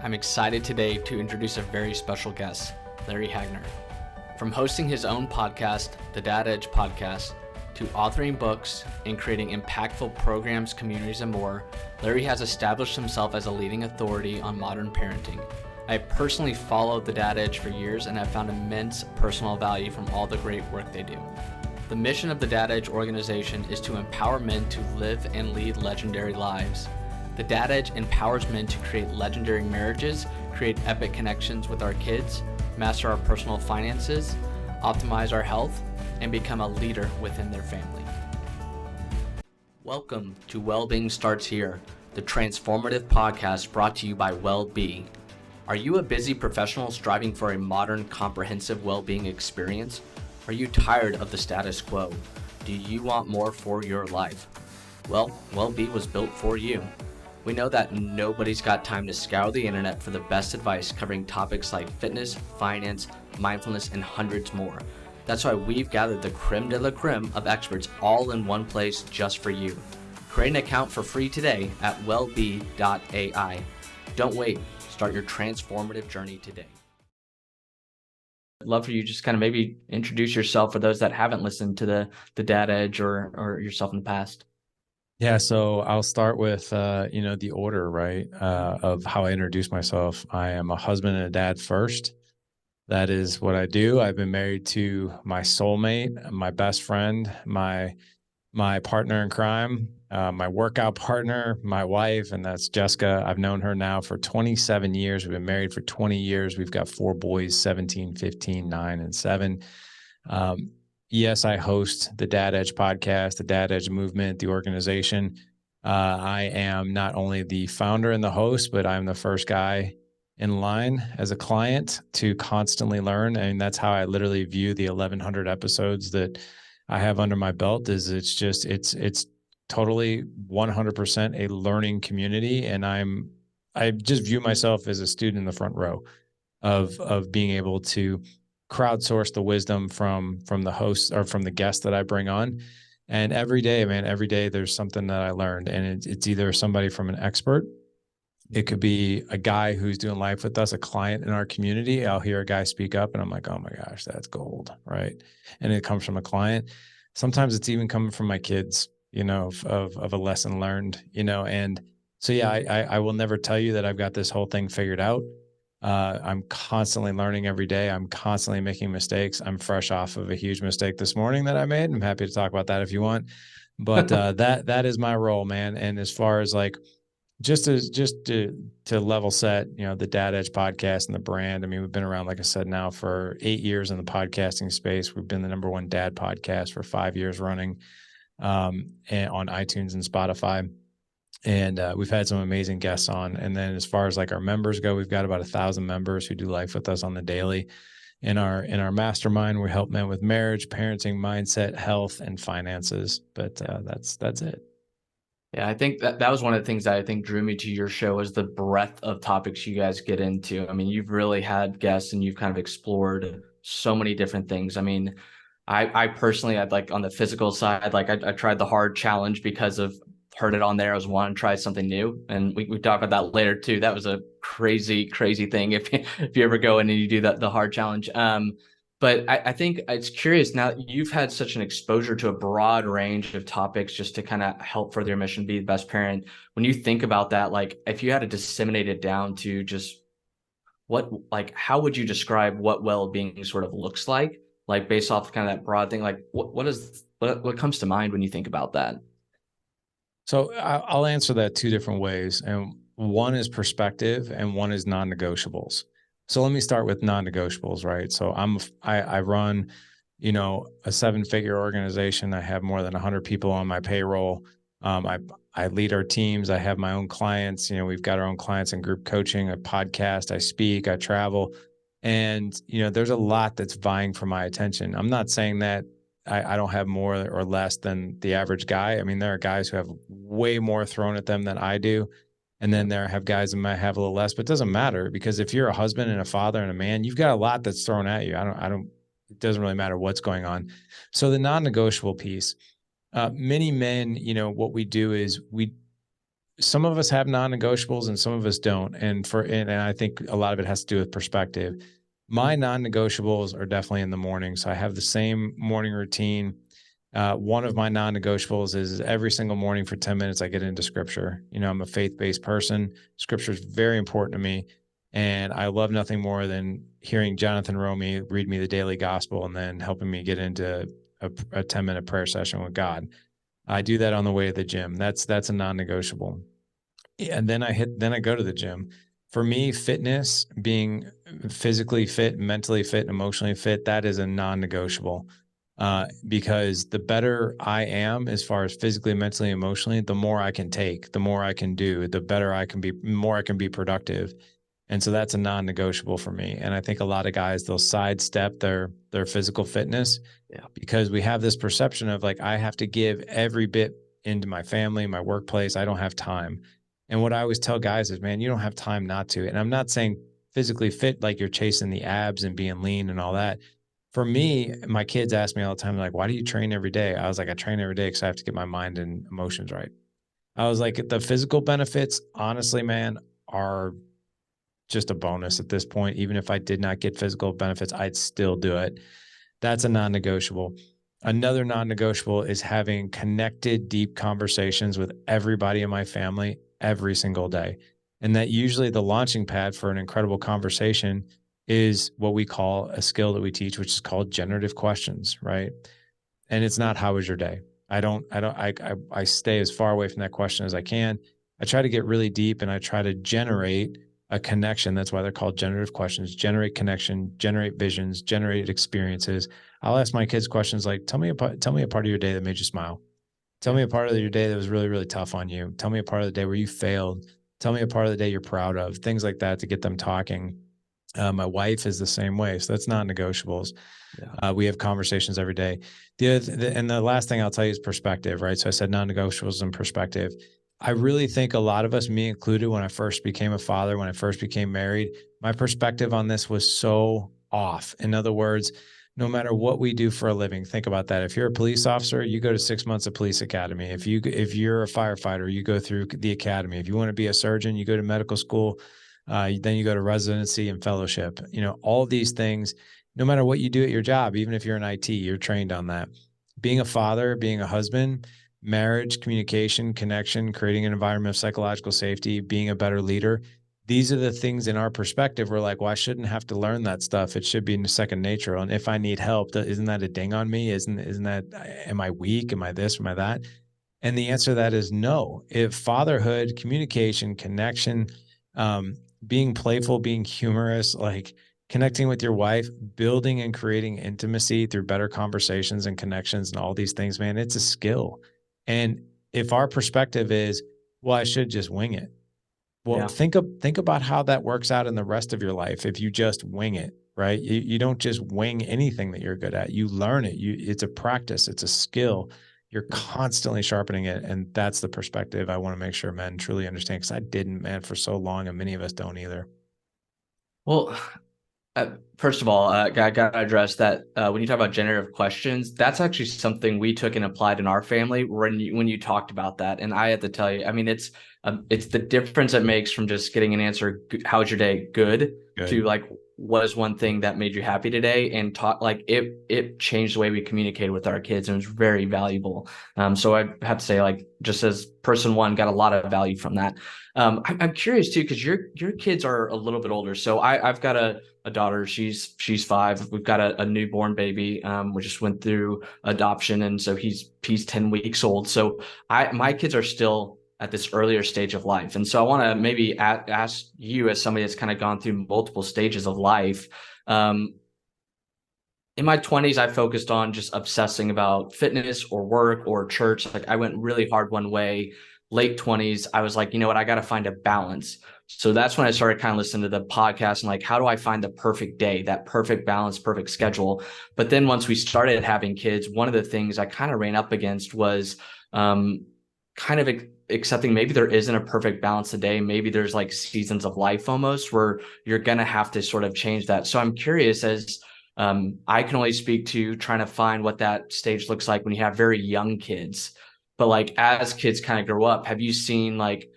I'm excited today to introduce a very special guest, Larry Hagner. From hosting his own podcast, the Dad Edge Podcast, to authoring books and creating impactful programs, communities, and more, Larry has established himself as a leading authority on modern parenting. I have personally followed the Dad Edge for years and have found immense personal value from all the great work they do. The mission of the Dad Edge organization is to empower men to live and lead legendary lives. The Dad Edge empowers men to create legendary marriages, create epic connections with our kids, master our personal finances, optimize our health, and become a leader within their family. Welcome to Wellbeing Starts Here, the transformative podcast brought to you by Wellbeing. Are you a busy professional striving for a modern, comprehensive well-being experience? Are you tired of the status quo? Do you want more for your life? Well, Wellbeing was built for you. We know that nobody's got time to scour the internet for the best advice covering topics like fitness, finance, mindfulness, and hundreds more. That's why we've gathered the creme de la creme of experts all in one place just for you. Create an account for free today at wellbe.ai. Don't wait. Start your transformative journey today. I'd love for you just kind of maybe introduce yourself for those that haven't listened to the Dad Edge or yourself in the past. Yeah, so I'll start with, the order, right, of how I introduce myself. I am a husband and a dad first. That is what I do. I've been married to my soulmate, my best friend, my partner in crime, my workout partner, my wife, and that's Jessica. I've known her now for 27 years. We've been married for 20 years. We've got 4 boys, 17, 15, 9, and 7. Yes, I host the Dad Edge podcast, the Dad Edge movement, the organization. I am not only the founder and the host, but I'm the first guy in line as a client to constantly learn. And that's how I literally view the 1,100 episodes that I have under my belt. Is it's totally 100% a learning community, and I just view myself as a student in the front row of being able to crowdsource the wisdom from the hosts or from the guests that I bring on. And every day, there's something that I learned, and it's either somebody from an expert. It could be a guy who's doing life with us, a client in our community. I'll hear a guy speak up and I'm like, oh my gosh, that's gold. Right. And it comes from a client. Sometimes it's even coming from my kids, of a lesson learned, and so, yeah, I will never tell you that I've got this whole thing figured out. I'm constantly learning every day. I'm constantly making mistakes. I'm fresh off of a huge mistake this morning that I made. I'm happy to talk about that if you want, but that is my role, man. And as far as like, just to level set, the Dad Edge podcast and the brand. I mean, we've been around, like I said, now for 8 years in the podcasting space. We've been the #1 dad podcast for 5 years running, and on iTunes and Spotify. And we've had some amazing guests on. And then as far as like our members go, we've got about 1,000 members who do life with us on the daily. In our mastermind, we help men with marriage, parenting, mindset, health, and finances. But that's it. Yeah, I think that was one of the things that I think drew me to your show is the breadth of topics you guys get into. I mean, you've really had guests and you've kind of explored so many different things. I mean, I personally, I'd like on the physical side, like I tried the hard challenge because of heard it on there. I was wanting to try something new. And we talk about that later too. That was a crazy thing if you ever go in and you do the hard challenge. But I think it's curious now that you've had such an exposure to a broad range of topics just to kind of help further your mission, be the best parent. When you think about that, like if you had to disseminate it down to just how would you describe what well-being sort of looks like based off kind of that broad thing, like what comes to mind when you think about that? So I'll answer that 2 different ways. And one is perspective and one is non-negotiables. So let me start with non-negotiables, right? So I run, a 7-figure organization. I have more than 100 people on my payroll. I lead our teams. I have my own clients. We've got our own clients in group coaching, a podcast. I speak, I travel. And, there's a lot that's vying for my attention. I'm not saying that I don't have more or less than the average guy. I mean, there are guys who have way more thrown at them than I do. And then there have guys that might have a little less, but it doesn't matter because if you're a husband and a father and a man, you've got a lot that's thrown at you. It doesn't really matter what's going on. So the non-negotiable piece, many men, what we do is some of us have non-negotiables and some of us don't. And I think a lot of it has to do with perspective. My non-negotiables are definitely in the morning. So I have the same morning routine. One of my non-negotiables is every single morning for 10 minutes, I get into scripture. I'm a faith-based person. Scripture is very important to me. And I love nothing more than hearing Jonathan Romy read me the daily gospel and then helping me get into a 10-minute prayer session with God. I do that on the way to the gym. That's a non-negotiable. And then I go to the gym. For me, fitness, being physically fit, mentally fit, emotionally fit, that is a non-negotiable. Because the better I am as far as physically, mentally, emotionally, the more I can take, the more I can do, the better I can be, more I can be productive. And so that's a non-negotiable for me. And I think a lot of guys, they'll sidestep their physical fitness because we have this perception of like, I have to give every bit into my family, my workplace. I don't have time. And what I always tell guys is, man, you don't have time not to. And I'm not saying physically fit like you're chasing the abs and being lean and all that. For me, my kids ask me all the time, like, why do you train every day? I was like, I train every day because I have to get my mind and emotions right. I was like, the physical benefits, honestly, man, are just a bonus at this point. Even if I did not get physical benefits, I'd still do it. That's a non-negotiable. Another non-negotiable is having connected, deep conversations with everybody in my family every single day. And that usually the launching pad for an incredible conversation is what we call a skill that we teach, which is called generative questions, right? And it's not how was your day? I stay as far away from that question as I can. I try to get really deep and I try to generate a connection. That's why they're called generative questions. Generate connection, generate visions, generate experiences. I'll ask my kids questions like, tell me a part of your day that made you smile. Tell me a part of your day that was really, really tough on you. Tell me a part of the day where you failed. Tell me a part of the day you're proud of, things like that to get them talking. My wife is the same way. So that's non-negotiables. We have conversations every day. And the last thing I'll tell you is perspective, right? So I said non-negotiables and perspective. I really think a lot of us, me included, when I first became a father, when I first became married, my perspective on this was so off. In other words, no matter what we do for a living, think about that. If you're a police officer, you go to 6 months of police academy. If you're a firefighter, you go through the academy. If you want to be a surgeon, you go to medical school. Then you go to residency and fellowship. All of these things, no matter what you do at your job, even if you're in IT, you're trained on that. Being a father, being a husband, marriage, communication, connection, creating an environment of psychological safety, being a better leader. These are the things in our perspective. We're like, well, I shouldn't have to learn that stuff. It should be second nature. And if I need help, isn't that a ding on me? Isn't that, am I weak? Am I this? Am I that? And the answer to that is no. If fatherhood, communication, connection, being playful, being humorous, like connecting with your wife, building and creating intimacy through better conversations and connections and all these things, man, it's a skill. And if our perspective is, well, I should just wing it. Well, think about how that works out in the rest of your life if you just wing it, right? You don't just wing anything that you're good at. You learn it. It's a practice. It's a skill. You're constantly sharpening it. And that's the perspective I want to make sure men truly understand, because I didn't, man, for so long, and many of us don't either. Well, first of all, I got to address that when you talk about generative questions, that's actually something we took and applied in our family when you talked about that. And I have to tell you, I mean, it's the difference it makes from just getting an answer, how's your day? Good. To like, what is one thing that made you happy today? And talk like it changed the way we communicated with our kids, and it was very valuable. So I have to say, like, just as person one, got a lot of value from that. I'm curious too, because your kids are a little bit older. So I've got a daughter. She's 5. We've got a newborn baby. We just went through adoption, and so he's 10 weeks old. So my kids are still at this earlier stage of life, and so I want to maybe ask you, as somebody that's kind of gone through multiple stages of life. In my 20s, I focused on just obsessing about fitness or work or church. Like, I went really hard one way. Late 20s, I was like, you know what? I got to find a balance. So that's when I started kind of listening to the podcast and like, how do I find the perfect day, that perfect balance, perfect schedule? But then once we started having kids, one of the things I kind of ran up against was kind of accepting maybe there isn't a perfect balance today. Maybe there's like seasons of life almost where you're going to have to sort of change that. So I'm curious, as I can only speak to trying to find what that stage looks like when you have very young kids. But like, as kids kind of grow up, have you seen like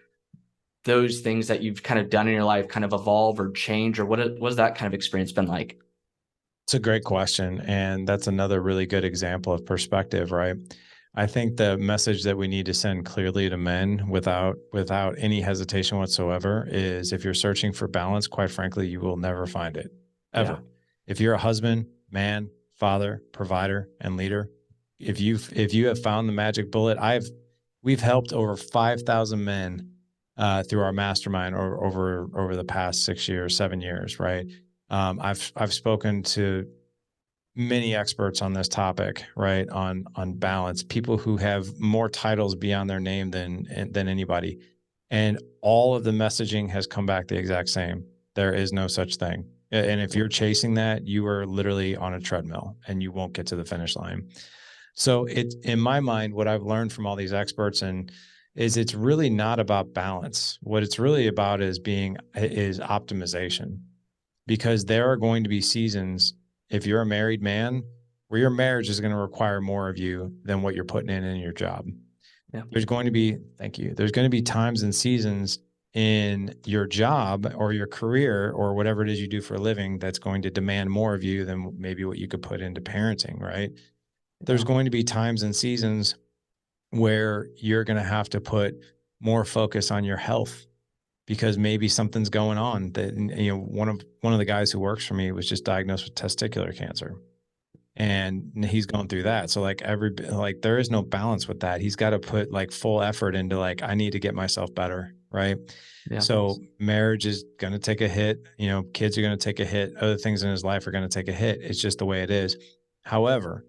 those things that you've kind of done in your life kind of evolve or change, or what has that kind of experience been like? It's a great question. And that's another really good example of perspective, right? I think the message that we need to send clearly to men without any hesitation whatsoever is if you're searching for balance, quite frankly, you will never find it, Yeah. ever. If you're a husband, man, father, provider, and leader, if you have found the magic bullet, we've helped over 5,000 men through our mastermind over the past 6 years, 7 years, right? I've spoken to many experts on this topic, right? On balance, people who have more titles beyond their name than anybody, and all of the messaging has come back the exact same. There is no such thing, and if you're chasing that, you are literally on a treadmill, and you won't get to the finish line. So it, in my mind, what I've learned from all these experts is it's really not about balance. What it's really about is optimization, because there are going to be seasons, if you're a married man, where your marriage is going to require more of you than what you're putting in your job. Yeah. There's going to be, thank you. There's going to be times and seasons in your job or your career or whatever it is you do for a living that's going to demand more of you than maybe what you could put into parenting, right? There's Yeah. going to be times and seasons where you're going to have to put more focus on your health because maybe something's going on that, one of the guys who works for me was just diagnosed with testicular cancer, and he's going through that. So like there is no balance with that. He's got to put like full effort into like, I need to get myself better. Right. Yeah. So marriage is going to take a hit, kids are going to take a hit. Other things in his life are going to take a hit. It's just the way it is. However,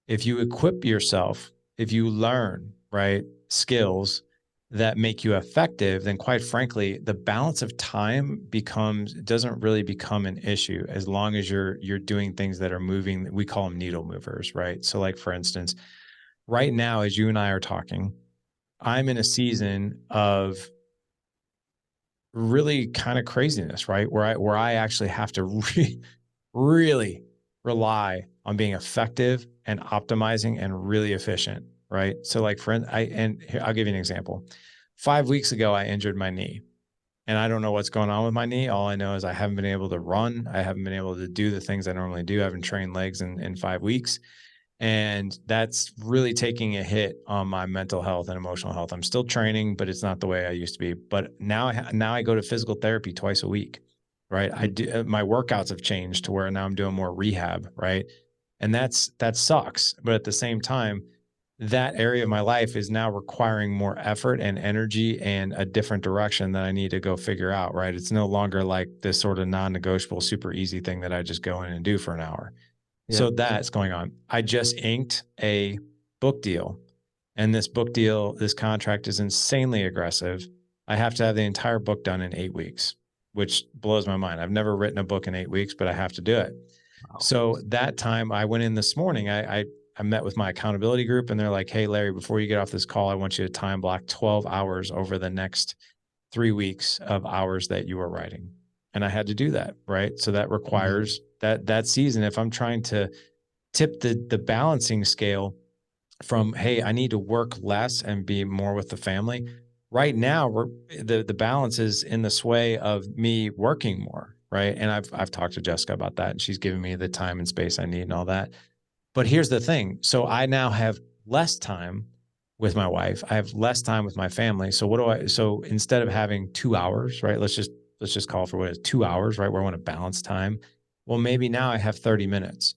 if you equip yourself, if you learn, right, skills that make you effective, then quite frankly, the balance of time doesn't really become an issue as long as you're doing things that are moving. We call them needle movers, right? So like, for instance, right now, as you and I are talking, I'm in a season of really kind of craziness, right? Where I actually have to really rely on being effective and optimizing and really efficient, right? So like I'll give you an example. 5 weeks ago, I injured my knee, and I don't know what's going on with my knee. All I know is I haven't been able to run. I haven't been able to do the things I normally do. I haven't trained legs in 5 weeks. And that's really taking a hit on my mental health and emotional health. I'm still training, but it's not the way I used to be. But now I go to physical therapy twice a week, right? I do, my workouts have changed to where now I'm doing more rehab, right? And that sucks. But at the same time, that area of my life is now requiring more effort and energy and a different direction that I need to go figure out, right? It's no longer like this sort of non-negotiable, super easy thing that I just go in and do for an hour. Yeah. So that's going on. I just inked a book deal, and this contract is insanely aggressive. I have to have the entire book done in 8 weeks, which blows my mind. I've never written a book in 8 weeks, but I have to do it. Wow. So that time I went in this morning, I met with my accountability group, and they're like, "Hey, Larry, before you get off this call, I want you to time block 12 hours over the next 3 weeks of hours that you are writing." And I had to do that, right? So that requires that season. If I'm trying to tip the balancing scale from, hey, I need to work less and be more with the family. Right now, the balance is in the sway of me working more, right? And I've talked to Jessica about that, and she's giving me the time and space I need and all that. But here's the thing. So I now have less time with my wife. I have less time with my family. So instead of having 2 hours, right? Let's just call for what it is, 2 hours, right? Where I want to balance time. Well, maybe now I have 30 minutes.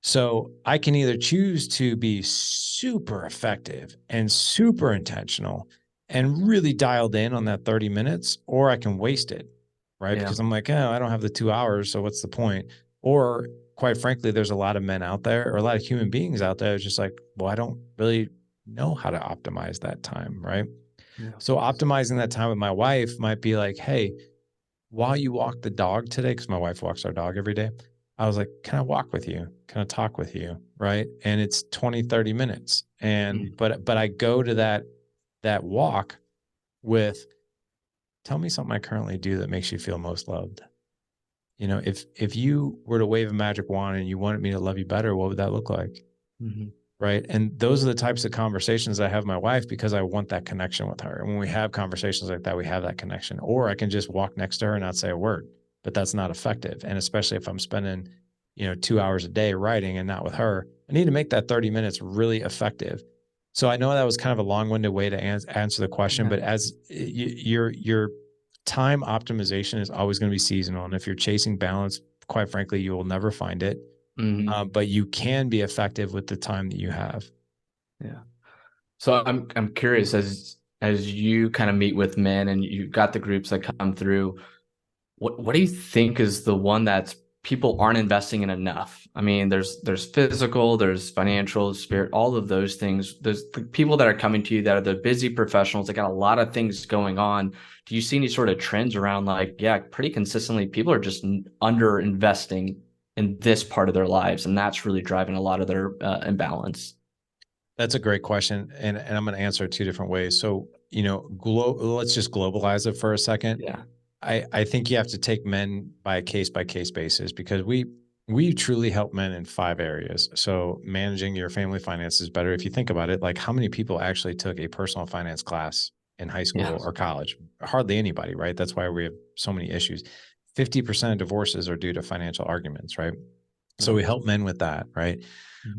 So I can either choose to be super effective and super intentional and really dialed in on that 30 minutes, or I can waste it, right? Yeah. Because I'm like, oh, I don't have the 2 hours. So what's the point? Or quite frankly, there's a lot of men out there or a lot of human beings out there. It's just like, well, I don't really know how to optimize that time, right? Yeah. So optimizing that time with my wife might be like, hey, while you walk the dog today, because my wife walks our dog every day, I was like, can I walk with you? Can I talk with you? Right. And it's 20, 30 minutes. And, but I go to that walk with, tell me something I currently do that makes you feel most loved. If you were to wave a magic wand and you wanted me to love you better, what would that look like? Mm-hmm. right? And those are the types of conversations I have with my wife because I want that connection with her. And when we have conversations like that, we have that connection. Or I can just walk next to her and not say a word, but that's not effective. And especially if I'm spending, 2 hours a day writing and not with her, I need to make that 30 minutes really effective. So I know that was kind of a long-winded way to answer the question, Yeah. but as your time optimization is always going to be seasonal. And if you're chasing balance, quite frankly, you will never find it. Hmm. But you can be effective with the time that you have. Yeah. So I'm curious, as you kind of meet with men and you've got the groups that come through, what do you think is the one that people aren't investing in enough? I mean, there's physical, there's financial, spirit, all of those things. There's the people that are coming to you that are the busy professionals that got a lot of things going on. Do you see any sort of trends around like, yeah, pretty consistently people are just under investing in this part of their lives, and that's really driving a lot of their imbalance? That's a great question, and I'm going to answer it two different ways. So, let's just globalize it for a second. Yeah. I think you have to take men by case basis because we truly help men in 5 areas. So, managing your family finances better. If you think about it, like how many people actually took a personal finance class in high Yeah. school or college? Hardly anybody, right? That's why we have so many issues. 50% of divorces are due to financial arguments, right? So Right. we help men with that, right?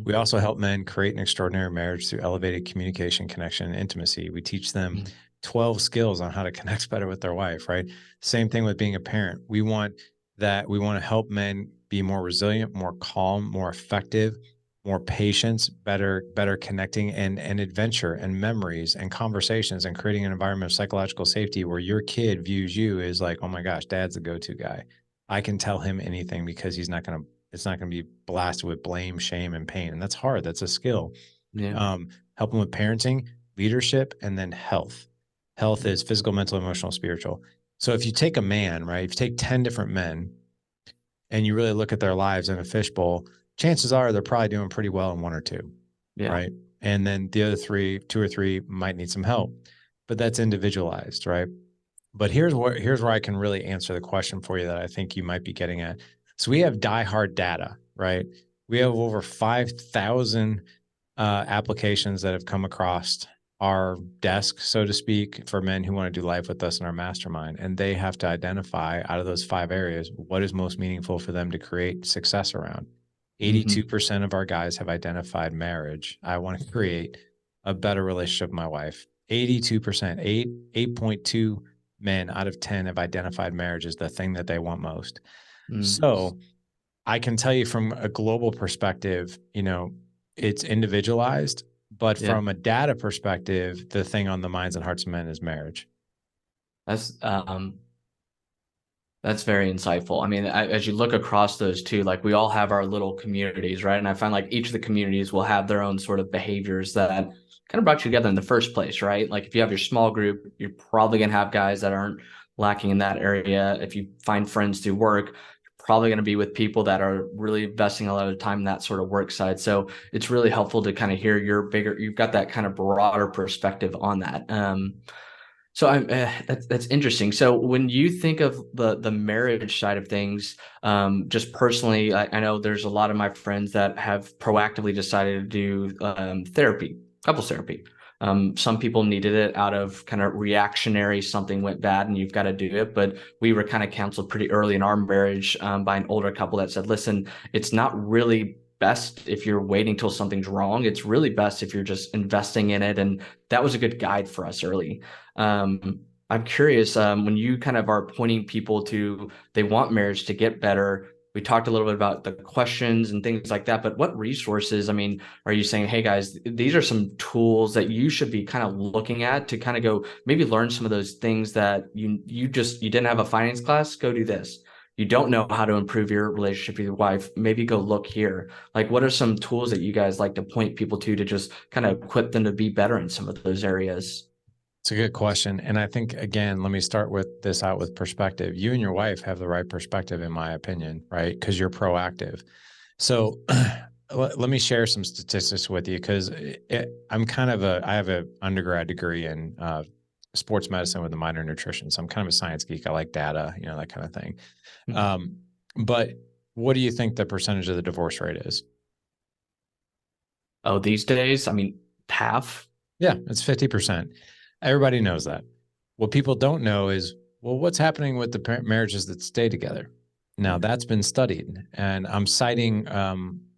We Mhm. also help men create an extraordinary marriage through elevated communication, connection, and intimacy. We teach them Mhm. 12 skills on how to connect better with their wife, right? Same thing with being a parent. We want to help men be more resilient, more calm, more effective, more patience, better connecting and adventure and memories and conversations and creating an environment of psychological safety where your kid views you as like, oh my gosh, dad's the go-to guy. I can tell him anything because it's not going to be blasted with blame, shame, and pain. And that's hard. That's a skill. Yeah. Helping with parenting, leadership, and then health. Health is physical, mental, emotional, spiritual. So if you take a man, right, if you take 10 different men and you really look at their lives in a fishbowl, chances are they're probably doing pretty well in one or two, Yeah. right? And then the other three, two or three might need some help, but that's individualized, right? But here's where I can really answer the question for you that I think you might be getting at. So we have diehard data, right? We have over 5,000 applications that have come across our desk, so to speak, for men who want to do life with us in our mastermind. And they have to identify out of those 5 areas what is most meaningful for them to create success around. Hmm. 82% of our guys have identified marriage. I want to create a better relationship with my wife. 82%, 8.2 men out of 10 have identified marriage as the thing that they want most. Mm. So I can tell you from a global perspective, it's individualized, but Yeah. from a data perspective, the thing on the minds and hearts of men is marriage. That's That's very insightful. I mean, as you look across those two, like we all have our little communities, right? And I find like each of the communities will have their own sort of behaviors that kind of brought you together in the first place, right? Like if you have your small group, you're probably going to have guys that aren't lacking in that area. If you find friends through work, you're probably going to be with people that are really investing a lot of time in that sort of work side. So it's really helpful to kind of hear you've got that kind of broader perspective on that. So that's interesting. So when you think of the marriage side of things, just personally, I know there's a lot of my friends that have proactively decided to do therapy, couples therapy. Some people needed it out of kind of reactionary, something went bad and you've got to do it. But we were kind of counseled pretty early in our marriage by an older couple that said, listen, it's not really best if you're waiting till something's wrong. It's really best if you're just investing in it. And that was a good guide for us early. I'm curious, when you kind of are pointing people to they want marriage to get better. We talked a little bit about the questions and things like that, but what resources, I mean, are you saying, hey guys, these are some tools that you should be kind of looking at to kind of go maybe learn some of those things that you didn't have a finance class, go do this. You don't know how to improve your relationship with your wife, maybe go look here. Like what are some tools that you guys like to point people to just kind of equip them to be better in some of those areas? It's a good question. And I think, again, let me start with this out with perspective. You and your wife have the right perspective, in my opinion, right? Because you're proactive. So let me share some statistics with you because I have an undergrad degree in sports medicine with a minor in nutrition. So I'm kind of a science geek. I like data, that kind of thing. Mhm. Um, but what do you think the percentage of the divorce rate is? Oh, these days, I mean, half. Yeah, it's 50%. Everybody knows that. What people don't know is, well, what's happening with the marriages that stay together? Now, that's been studied, and I'm citing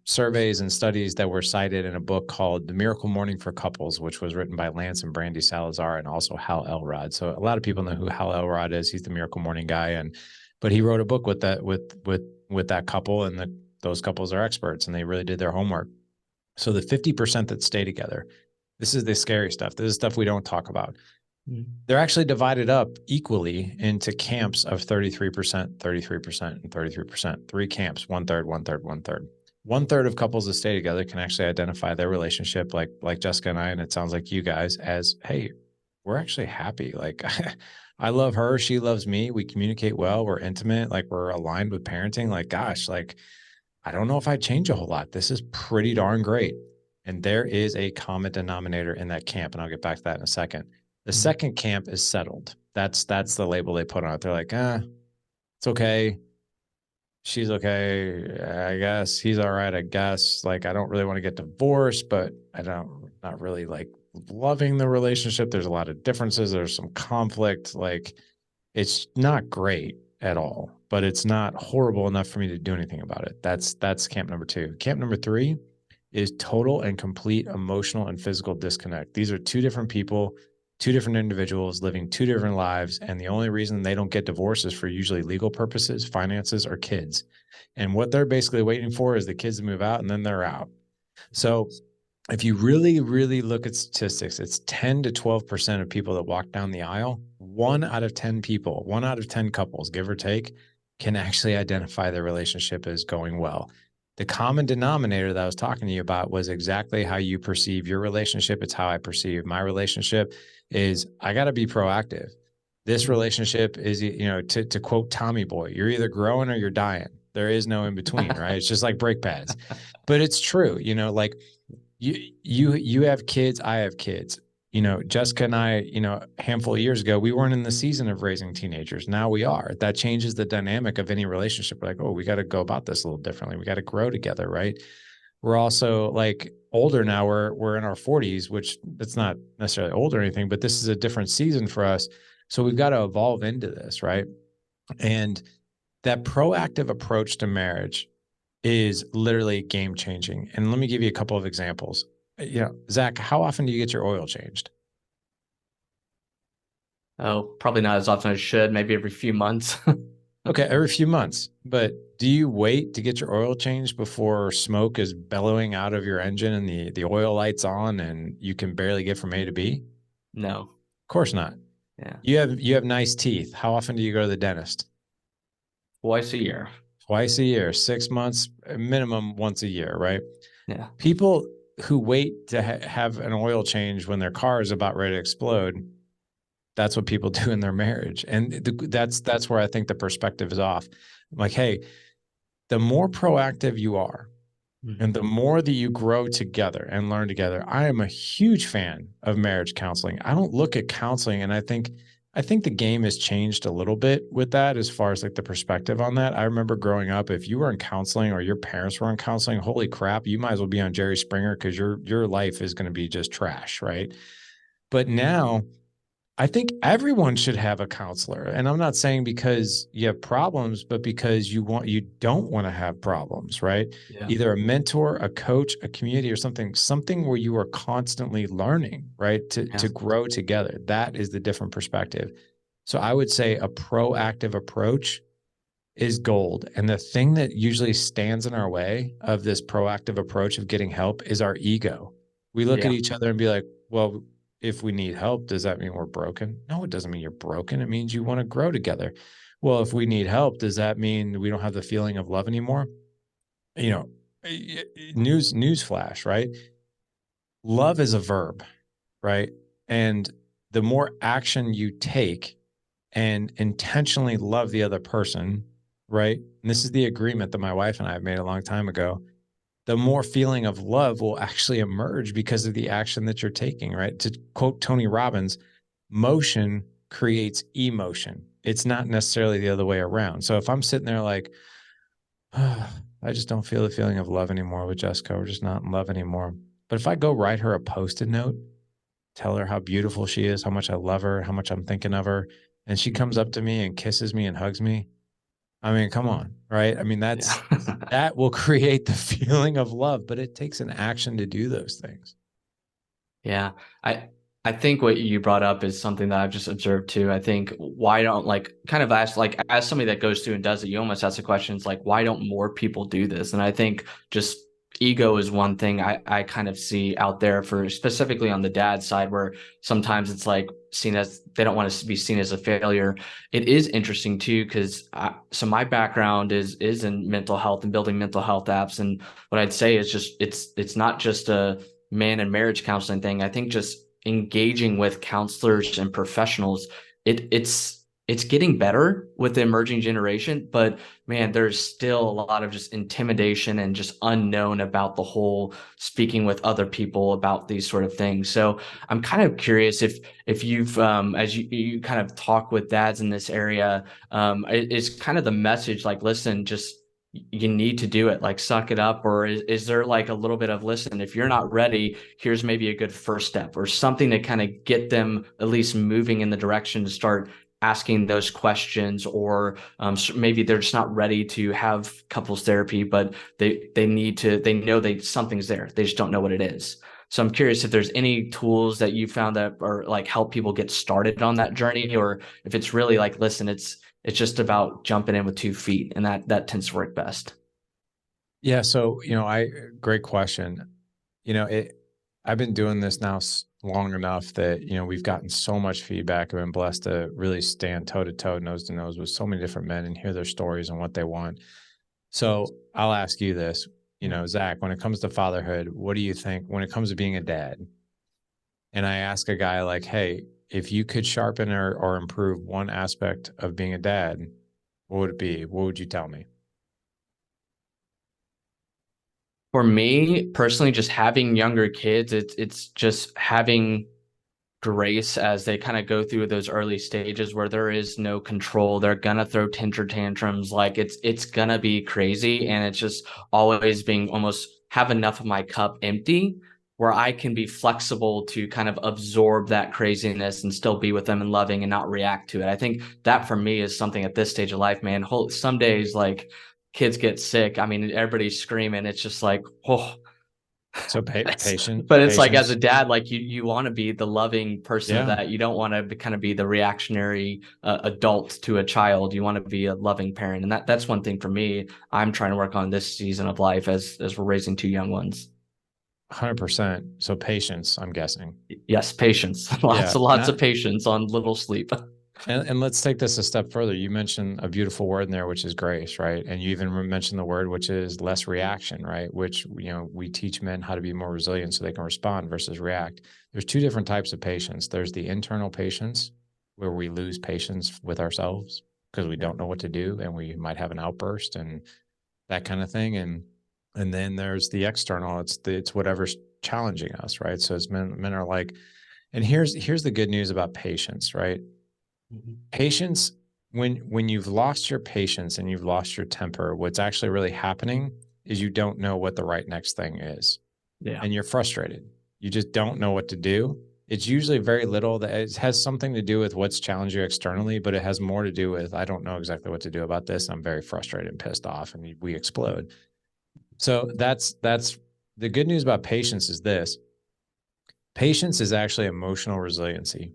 surveys and studies that were cited in a book called The Miracle Morning for Couples, which was written by Lance and Brandy Salazar and also Hal Elrod. So a lot of people know who Hal Elrod is. He's the Miracle Morning guy, but he wrote a book with that couple, and those couples are experts, and they really did their homework. So the 50% that stay together, this is the scary stuff. This is stuff we don't talk about. They're actually divided up equally into camps of 33%, 33%, and 33%. Three camps, one third, one third, one third. One third of couples that stay together can actually identify their relationship, like Jessica and I, and it sounds like you guys, as, hey, we're actually happy. Like, I love her, she loves me. We communicate well, we're intimate, like we're aligned with parenting. Like, gosh, like I don't know if I'd change a whole lot. This is pretty darn great. And there is a common denominator in that camp, and I'll get back to that in a second. The second camp is settled. That's the label they put on it. They're like, it's okay. She's okay, I guess. He's all right, I guess. Like, I don't really want to get divorced, but not really like loving the relationship. There's a lot of differences. There's some conflict. Like, it's not great at all, but it's not horrible enough for me to do anything about it. That's camp number 2. Camp number 3 is total and complete emotional and physical disconnect. These are two different people, two different individuals living two different lives. And the only reason they don't get divorced is for usually legal purposes, finances, or kids. And what they're basically waiting for is the kids to move out, and then they're out. So if you really, really look at statistics, it's 10 to 12% of people that walk down the aisle. 1 out of 10 people, 1 out of 10 couples, give or take, can actually identify their relationship as going well. The common denominator that I was talking to you about was exactly how you perceive your relationship. It's how I perceive my relationship. Is I got to be proactive. This relationship is, to quote Tommy Boy, you're either growing or you're dying. There is no in between, right? It's just like brake pads. But it's true, like you have kids, I have kids. Jessica and I, a handful of years ago, we weren't in the season of raising teenagers. Now we are. That changes the dynamic of any relationship. We're like, oh, we got to go about this a little differently. We got to grow together, right? We're also like older now. We're in our 40s, which that's not necessarily old or anything, but this is a different season for us. So we've got to evolve into this, right? And that proactive approach to marriage is literally game changing. And let me give you a couple of examples. Zach, how often do you get your oil changed? Oh, probably not as often as I should, maybe every few months. Okay, every few months. But do you wait to get your oil changed before smoke is bellowing out of your engine and the oil light's on and you can barely get from A to B? No. Of course not. Yeah. You have nice teeth. How often do you go to the dentist? Twice a year. Twice a year, 6 months, minimum once a year, right? Yeah. People who wait to have an oil change when their car is about ready to explode, that's what people do in their marriage. And that's where I think the perspective is off. I'm like, hey, the more proactive you are, and the more that you grow together and learn together, I am a huge fan of marriage counseling. I don't look at counseling, and I think the game has changed a little bit with that as far as like the perspective on that. I remember growing up, if you were in counseling or your parents were in counseling, holy crap, you might as well be on Jerry Springer because your life is going to be just trash, right? But now I think everyone should have a counselor. And I'm not saying because you have problems, but because you don't want to have problems, right? Yeah. Either a mentor, a coach, a community, or something where you are constantly learning, right? To grow together. That is the different perspective. So I would say a proactive approach is gold. And the thing that usually stands in our way of this proactive approach of getting help is our ego. We look at each other and be like, well, if we need help, does that mean we're broken? No, it doesn't mean you're broken. It means you want to grow together. Well, if we need help, does that mean we don't have the feeling of love anymore? News flash, right? Love is a verb, right? And the more action you take and intentionally love the other person, right? And this is the agreement that my wife and I have made a long time ago. The more feeling of love will actually emerge because of the action that you're taking, right? To quote Tony Robbins, motion creates emotion. It's not necessarily the other way around. So if I'm sitting there like, I just don't feel the feeling of love anymore with Jessica, we're just not in love anymore. But if I go write her a Post-it note, tell her how beautiful she is, how much I love her, how much I'm thinking of her, and she comes up Mhm. to me and kisses me and hugs me, I mean, come on, right? I mean, Yeah. that will create the feeling of love, but it takes an action to do those things. Yeah. I I think what you brought up is something that I've just observed too. I think why don't like kind of ask like as somebody that goes through and does it, you almost ask the questions like why don't more people do this? And I think just ego is one thing I kind of see out there for specifically on the dad side where sometimes it's like seen as they don't want to be seen as a failure. It is interesting too because so my background is in mental health and building mental health apps, and what I'd say is just it's not just a man and marriage counseling thing. I think just engaging with counselors and professionals, it's getting better with the emerging generation, but man, there's still a lot of just intimidation and just unknown about the whole speaking with other people about these sort of things. So I'm kind of curious if you've as you kind of talk with dads in this area, is kind of the message like, listen, just you need to do it, like suck it up, or is there like a little bit of listen, if you're not ready, here's maybe a good first step or something to kind of get them at least moving in the direction to start asking those questions, or maybe they're just not ready to have couples therapy, but they need to, they know they something's there, they just don't know what it is. So I'm curious if there's any tools that you found that are like help people get started on that journey, or if it's really like, listen, it's just about jumping in with 2 feet, and that tends to work best. Yeah. So, great question. I've been doing this now long enough that, we've gotten so much feedback. I've been blessed to really stand toe to toe, nose to nose with so many different men and hear their stories and what they want. So I'll ask you this, Zach, when it comes to fatherhood, what do you think when it comes to being a dad? And I ask a guy like, hey, if you could sharpen or improve one aspect of being a dad, what would it be? What would you tell me? For me personally, just having younger kids, it's just having grace as they kind of go through those early stages where there is no control. They're gonna throw tantrum tantrums, like it's gonna be crazy, and it's just always being almost have enough of my cup empty where I can be flexible to kind of absorb that craziness and still be with them and loving and not react to it. I think that for me is something at this stage of life, man. Some days like kids get sick. I mean, everybody's screaming. It's just like, oh, So but it's like as a patience. dad, like you want to be the loving person of Yeah. that. You don't want to kind of be the reactionary adult to a child. You want to be a loving parent, and that's one thing for me. I'm trying to work on this season of life as we're raising 2 young ones. 100%. So patience, I'm guessing. Yes, patience, Yeah. lots of patience on little sleep. And let's take this a step further. You mentioned a beautiful word in there, which is grace, right? And you even mentioned the word, which is less reaction, right? Which, we teach men how to be more resilient so they can respond versus react. There's two different types of patience. There's the internal patience where we lose patience with ourselves because we Yeah. don't know what to do and we might have an outburst and that kind of thing. And then there's the external. It's whatever's challenging us, right? So it's men are like, and here's the good news about patience, right? Mhm. Patience, when you've lost your patience and you've lost your temper, what's actually really happening is you don't know what the right next thing is. Yeah. And you're frustrated. You just don't know what to do. It's usually very little that it has something to do with what's challenged you externally, but it has more to do with I don't know exactly what to do about this. I'm very frustrated and pissed off, and we explode. So that's the good news about patience is this. Patience is actually emotional resiliency.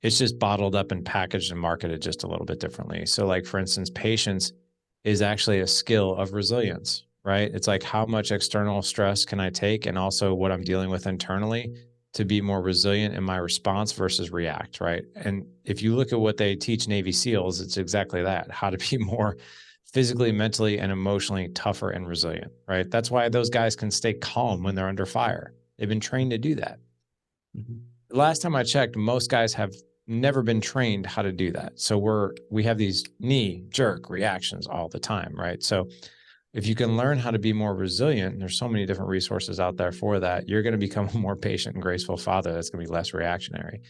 It's just bottled up and packaged and marketed just a little bit differently. So, like, for instance, patience is actually a skill of resilience, right? It's like how much external stress can I take and also what I'm dealing with internally to be more resilient in my response versus react, right? And if you look at what they teach Navy SEALs, it's exactly that, how to be more physically, mentally, and emotionally tougher and resilient, right? That's why those guys can stay calm when they're under fire. They've been trained to do that. Mhm. The last time I checked, most guys have never been trained how to do that. So we have these knee jerk reactions all the time, right? So if you can learn how to be more resilient, and there's so many different resources out there for that, you're going to become a more patient and graceful father that's going to be less reactionary.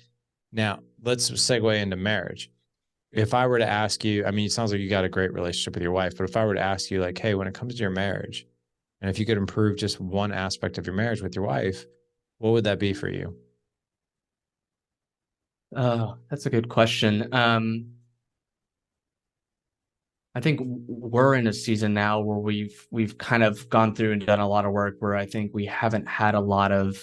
Now, let's segue into marriage. If I were to ask you, I mean, it sounds like you got a great relationship with your wife, but if I were to ask you, like, hey, when it comes to your marriage, And if you could improve just one aspect of your marriage with your wife, what would that be for you? Oh, that's a good question. I think we're in a season now where we've kind of gone through and done a lot of work where I think we haven't had a lot of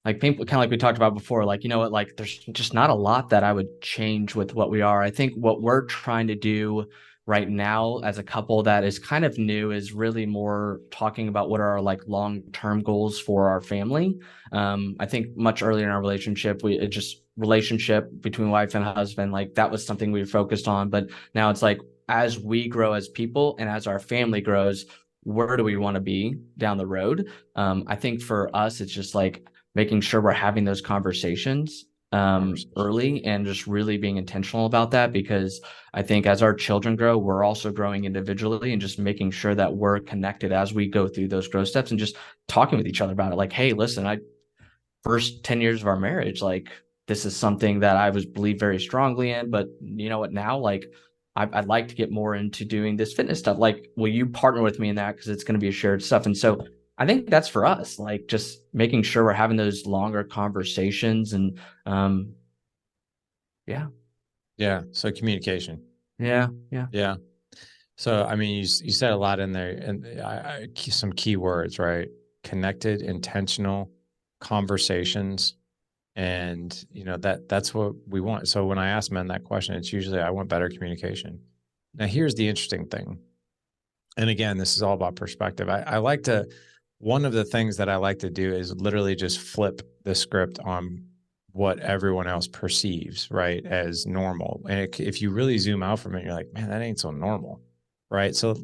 like people, kind of like we talked about before, like, you know what, like there's just not a lot that I would change with what we are. I think what we're trying to do right now as a couple that is kind of new is really more talking about what are our like long-term goals for our family. I think much earlier in our relationship, it just relationship between wife and husband, like that was something we focused on. But now it's like as we grow as people and as our family grows, where do we want to be down the road? I think for us, it's just like making sure we're having those conversations Conversation. early and just really being intentional about that because I think as our children grow, we're also growing individually and just making sure that we're connected as we go through those growth steps and just talking with each other about it. Like, hey, listen, I first 10 years of our marriage, like this is something that I was believe very strongly in, but you know what now, like I'd like to get more into doing this fitness stuff. Like, will you partner with me in that? Because it's going to be a shared stuff. And so I think that's for us, like just making sure we're having those longer conversations and yeah, Yeah. So communication. yeah. Yeah. So, I mean, you said a lot in there, and some key words, right? Connected, intentional conversations, and that's what we want. So, when I ask men that question, it's usually I want better communication. Now, here's the interesting thing, and again, this is all about perspective. I like to one of the things that I like to do is literally just flip the script on what everyone else perceives, right, as normal. And if you really zoom out from it, you're like, man, that ain't so normal, right? So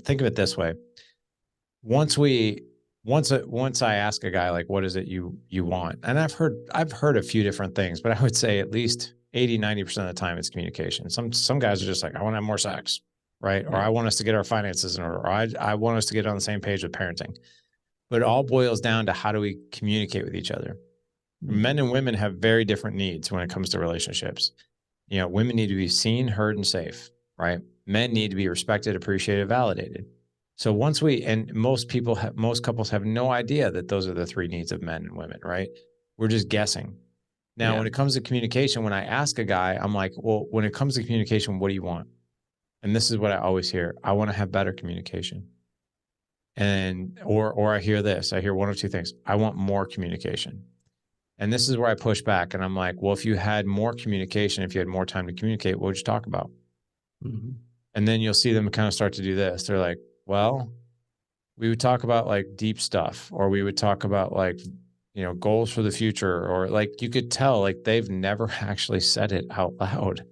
think of it this way: once we once I ask a guy like, what is it you want, and I've heard a few different things, but I would say at least 80-90% of the time it's communication. Some guys are just like, I want to have more sex, right? Or Yeah. I want us to get our finances in order, or I want us to get on the same page with parenting. But it all boils down to how do we communicate with each other. Men and women have very different needs when it comes to relationships. Women need to be seen, heard, and safe, right? Men need to be respected, appreciated, validated. So and most couples have no idea that those are the three needs of men and women, right? We're just guessing. Now, Yeah. when it comes to communication, when I ask a guy, I'm like, well, when it comes to communication, what do you want? And this is what I always hear. I want to have better communication. And or I hear this. I hear one of two things. I want more communication. And this is where I push back and I'm like, well, if you had more communication, if you had more time to communicate, what would you talk about? Mhm. And then you'll see them kind of start to do this. They're like, well, we would talk about like deep stuff, or we would talk about like, goals for the future, or like you could tell like they've never actually said it out loud.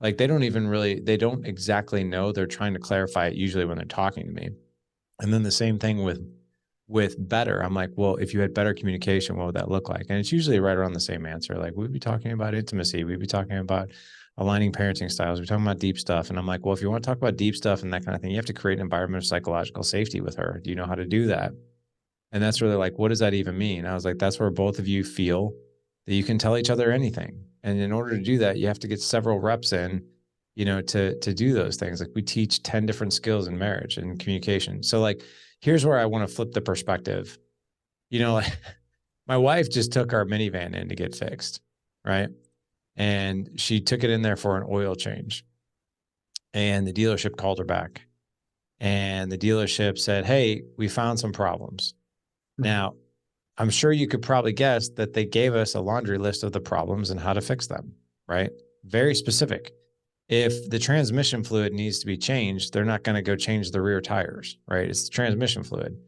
Like they don't exactly know. They're trying to clarify it usually when they're talking to me. And then the same thing with better. I'm like, well, if you had better communication, what would that look like? And it's usually right around the same answer. Like we'd be talking about intimacy, we'd be talking about aligning parenting styles, we're talking about deep stuff. And I'm like, well, if you want to talk about deep stuff and that kind of thing, you have to create an environment of psychological safety with her. Do you know how to do that? And that's really like, what does that even mean? I was like, that's where both of you feel that you can tell each other anything. And in order to do that, you have to get several reps in, to do those things. Like we teach 10 different skills in marriage and communication. So like, here's where I want to flip the perspective. Like my wife just took our minivan in to get fixed, right? And she took it in there for an oil change. And the dealership called her back. And the dealership said, hey, we found some problems. Now, I'm sure you could probably guess that they gave us a laundry list of the problems and how to fix them, right? Very specific. If the transmission fluid needs to be changed, they're not going to go change the rear tires, right? It's the transmission fluid.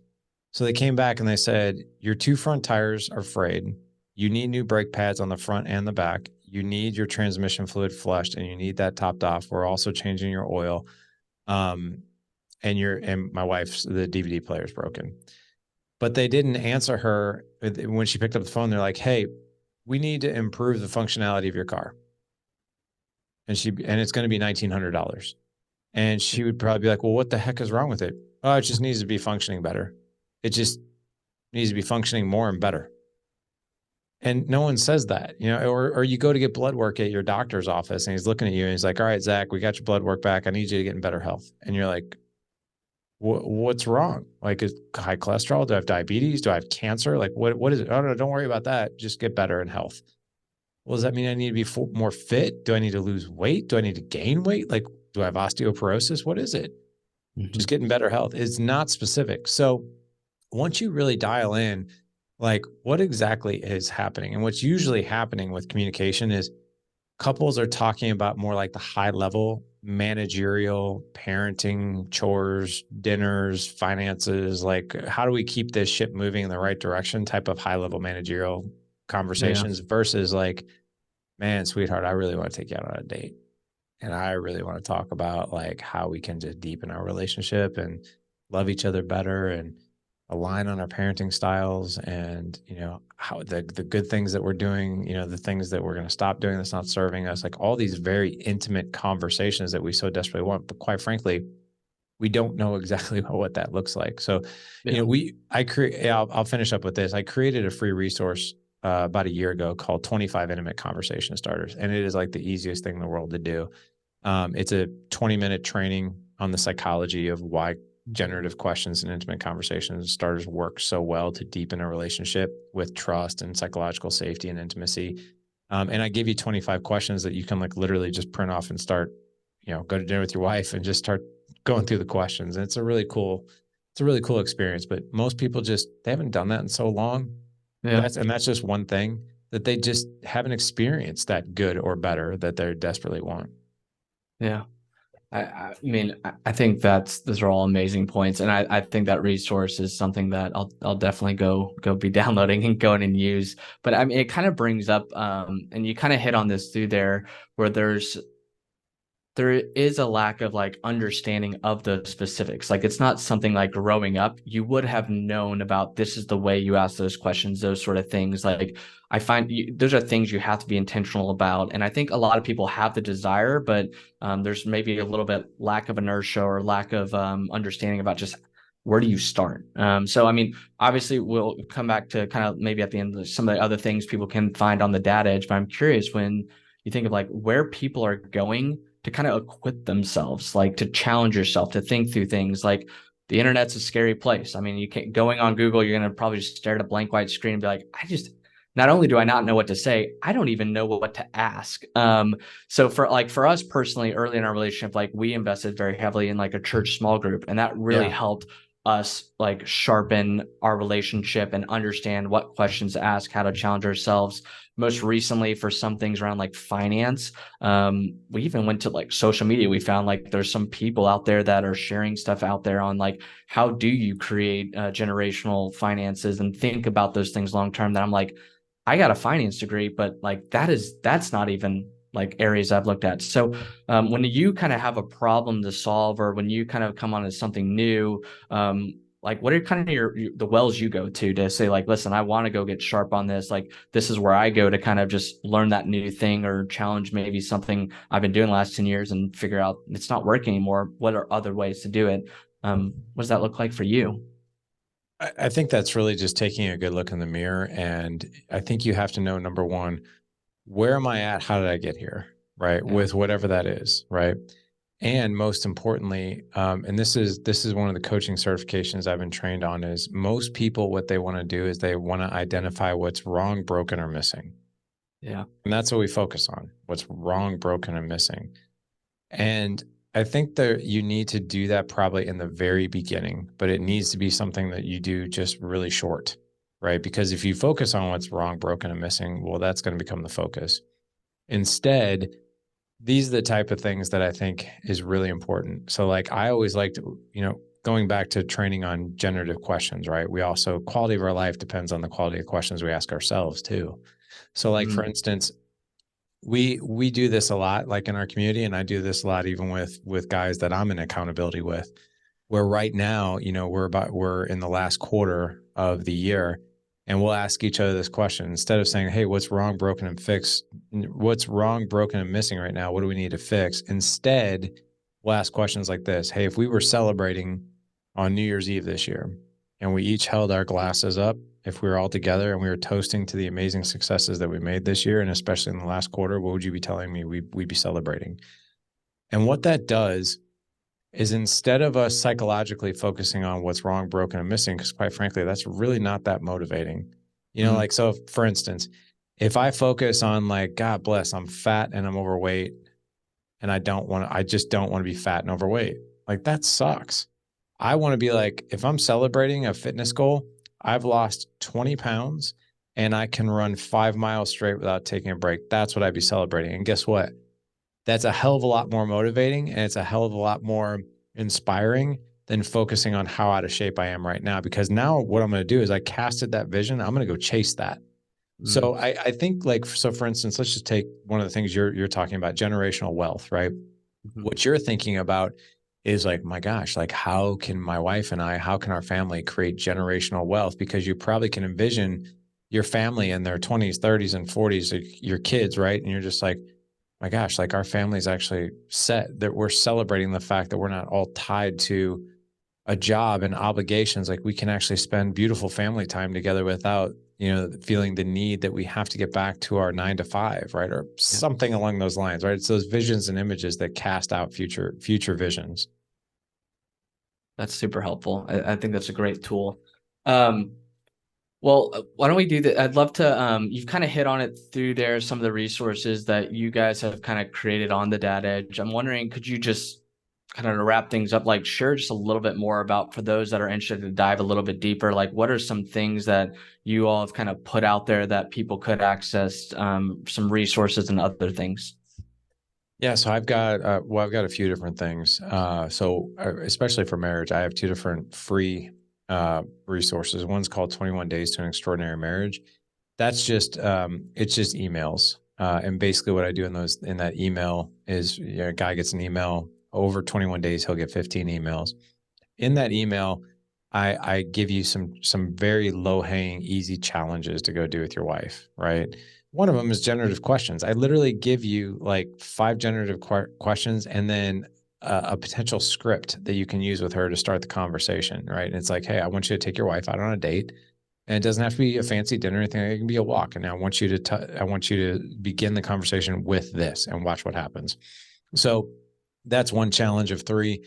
So they came back and they said, your two front tires are frayed. You need new brake pads on the front and the back. You need your transmission fluid flushed and you need that topped off. We're also changing your oil. Um, and my wife's, the DVD player is broken. But they didn't answer her when she picked up the phone. They're like, hey, we need to improve the functionality of your car. And it's going to be $1,900. And she would probably be like, well, what the heck is wrong with it? Oh, it just needs to be functioning better. It just needs to be functioning more and better. And no one says that, or you go to get blood work at your doctor's office and he's looking at you and he's like, all right, Zach, we got your blood work back. I need you to get in better health. And you're like, What's wrong? Like, is high cholesterol? Do I have diabetes? Do I have cancer? Like, what is it? Oh, no, don't worry about that. Just get better in health. Well, does that mean I need to be more fit? Do I need to lose weight? Do I need to gain weight? Like, do I have osteoporosis? What is it? Just Hmm. getting better health. It's not specific. So once you really dial in, like what exactly is happening, and what's usually happening with communication is couples are talking about more like the high level managerial parenting, chores, dinners, finances, like how do we keep this ship moving in the right direction type of high level managerial Yeah. conversations versus like, man, sweetheart, I really want to take you out on a date. And I really want to talk about like how we can just deepen our relationship and love each other better and align on our parenting styles and, how the good things that we're doing, the things that we're going to stop doing that's not serving us, like all these very intimate conversations that we so desperately want. But quite frankly, we don't know exactly what that looks like. So, Yeah. I'll finish up with this. I created a free resource about a year ago called 25 Intimate Conversation Starters. And it is like the easiest thing in the world to do. It's a 20-minute training on the psychology of why generative questions and intimate conversations starters work so well to deepen a relationship with trust and psychological safety and intimacy. And I give you 25 questions that you can like literally just print off and start, go to dinner with your wife and just start going through the questions. And it's a really cool experience. But most people they haven't done that in so long. Yeah. That's just one thing that they just haven't experienced that good or better that they desperately want. Yeah. I mean, I think those are all amazing points, and I think that resource is something that I'll definitely go be downloading and going and use. But I mean, it kind of brings up, and you kind of hit on this through there, where there is a lack of like understanding of the specifics. Like it's not something like growing up, you would have known about this is the way you ask those questions, those sort of things. Like I find those are things you have to be intentional about. And I think a lot of people have the desire, but there's maybe a little bit lack of inertia or lack of understanding about just where do you start? So, I mean, obviously, we'll come back to kind of maybe at the end of some of the other things people can find on the data edge. But I'm curious when you think of like where people are going to kind of equip themselves, like to challenge yourself, to think through things. Like the internet's a scary place. I mean, you can't going on Google, you're gonna probably just stare at a blank white screen and be like, I just not only do I not know what to say, I don't even know what to ask. So for us personally, early in our relationship, like we invested very heavily in like a church small group, and that really Yeah. helped us like sharpen our relationship and understand what questions to ask, how to challenge ourselves. Most recently, for some things around like finance, we even went to like social media. We found like there's some people out there that are sharing stuff out there on like how do you create generational finances and think about those things long term. That I'm like, I got a finance degree, but like that's not even like areas I've looked at. So when you kind of have a problem to solve, or when you kind of come on as something new, like what are kind of the wells you go to say like, listen, I want to go get sharp on this. Like this is where I go to kind of just learn that new thing or challenge maybe something I've been doing the last 10 years and figure out it's not working anymore. What are other ways to do it? What does that look like for you? I think that's really just taking a good look in the mirror. And I think you have to know, number one, where am I at? How did I get here? Right. Yeah. With whatever that is. Right. And most importantly, and this is one of the coaching certifications I've been trained on, is most people, what they want to do is they want to identify what's wrong, broken, or missing. Yeah. And that's what we focus on. What's wrong, broken, and missing. And I think that you need to do that probably in the very beginning, but it needs to be something that you do just really short, right? Because if you focus on what's wrong, broken, and missing, well, that's going to become the focus. Instead, these are the type of things that I think is really important. So, like, I always like to, going back to training on generative questions, right? We also, quality of our life depends on the quality of questions we ask ourselves, too. So, like, for Mm. instance, we do this a lot, like in our community, and I do this a lot even with guys that I'm in accountability with, where right now, we're in the last quarter of the year, and we'll ask each other this question instead of saying, hey, what's wrong, broken, and fixed? What's wrong, broken, and missing right now? What do we need to fix? Instead, we'll ask questions like this. Hey, if we were celebrating on New Year's Eve this year and we each held our glasses up, if we were all together and we were toasting to the amazing successes that we made this year, and especially in the last quarter, what would you be telling me we'd be celebrating? And what that does is instead of us psychologically focusing on what's wrong, broken, and missing, because quite frankly, that's really not that motivating. Mm, Like, so for instance, if I focus on like, God bless, I'm fat and I'm overweight and I just don't want to be fat and overweight. Like that sucks. I want to be like, if I'm celebrating a fitness goal, I've lost 20 pounds and I can run 5 miles straight without taking a break. That's what I'd be celebrating. And guess what? That's a hell of a lot more motivating and it's a hell of a lot more inspiring than focusing on how out of shape I am right now. Because now what I'm going to do is I casted that vision. I'm going to go chase that. mm, So I think like, so for instance, let's just take one of the things you're talking about, generational wealth, right? mhm. What you're thinking about is like, my gosh, like how can my wife and I, how can our family create generational wealth? Because you probably can envision your family in their 20s, 30s, and 40s, like your kids, right? And you're just like, my gosh, like our family's actually set, that we're celebrating the fact that we're not all tied to a job and obligations. Like we can actually spend beautiful family time together without, feeling the need that we have to get back to our 9 to 5, right? Or Yeah, something along those lines, right? It's those visions and images that cast out future visions. that's super helpful. I think that's a great tool. Um, Well, why don't we do that? I'd love to. You've kind of hit on it through there, some of the resources that you guys have kind of created on the Dad Edge. I'm wondering, could you just kind of wrap things up, like share just a little bit more about, for those that are interested to dive a little bit deeper, like what are some things that you all have kind of put out there that people could access, some resources and other things? Yeah, so I've got a few different things. Especially for marriage, I have two different free resources. One's called 21 Days to an Extraordinary Marriage. That's just it's just emails. And basically what I do in that email is, a guy gets an email over 21 days, he'll get 15 emails. In that email, I give you some very low hanging, easy challenges to go do with your wife, right? One of them is generative questions. I literally give you like 5 generative questions and then a potential script that you can use with her to start the conversation, right? And it's like, hey, I want you to take your wife out on a date, and it doesn't have to be a fancy dinner or anything. It can be a walk. And I want you to begin the conversation with this and watch what happens. So that's one challenge of 3.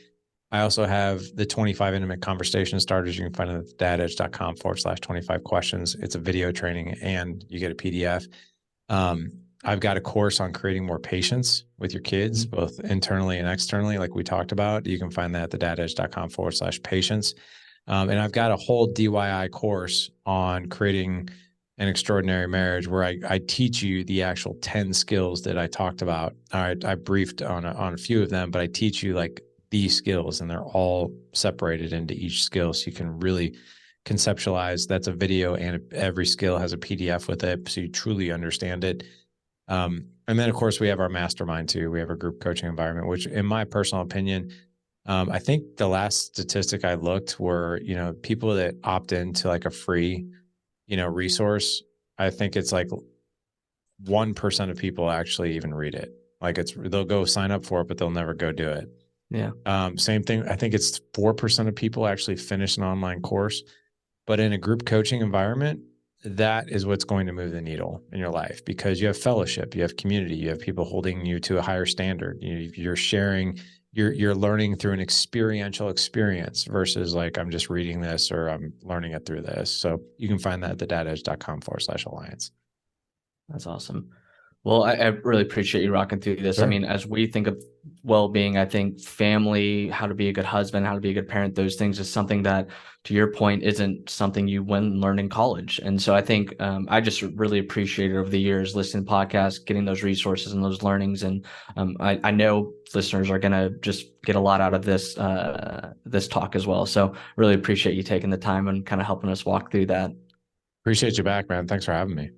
I also have the 25 intimate conversation starters. You can find it at dadedge.com/25 questions. It's a video training and you get a PDF. I've got a course on creating more patience with your kids, Mhm. both internally and externally, like we talked about. You can find that at the dadedge.com/patience. And I've got a whole DIY course on creating an extraordinary marriage where I teach you the actual 10 skills that I talked about. I briefed on a few of them, but I teach you like these skills and they're all separated into each skill. So you can really conceptualize. That's a video and every skill has a PDF with it. So you truly understand it. And then of course we have our mastermind too. We have a group coaching environment, which in my personal opinion, I think the last statistic I looked were, people that opt into like a free, resource. I think it's like 1% of people actually even read it. Like they'll go sign up for it, but they'll never go do it. Yeah. Same thing. I think it's 4% of people actually finish an online course, but in a group coaching environment, that is what's going to move the needle in your life because you have fellowship, you have community, you have people holding you to a higher standard. You're sharing, you're learning through an experiential experience versus like, I'm just reading this or I'm learning it through this. So you can find that at the dadedge.com/alliance. That's awesome. Well, I really appreciate you rocking through this. I Sure. mean, as we think of well-being, I think family, how to be a good husband, how to be a good parent, those things is something that, to your point, isn't something you went and learned in college. And so I think I just really appreciated over the years listening to podcasts, getting those resources and those learnings. And I know listeners are going to just get a lot out of this talk as well. So really appreciate you taking the time and kind of helping us walk through that. Appreciate you back, man. Thanks for having me.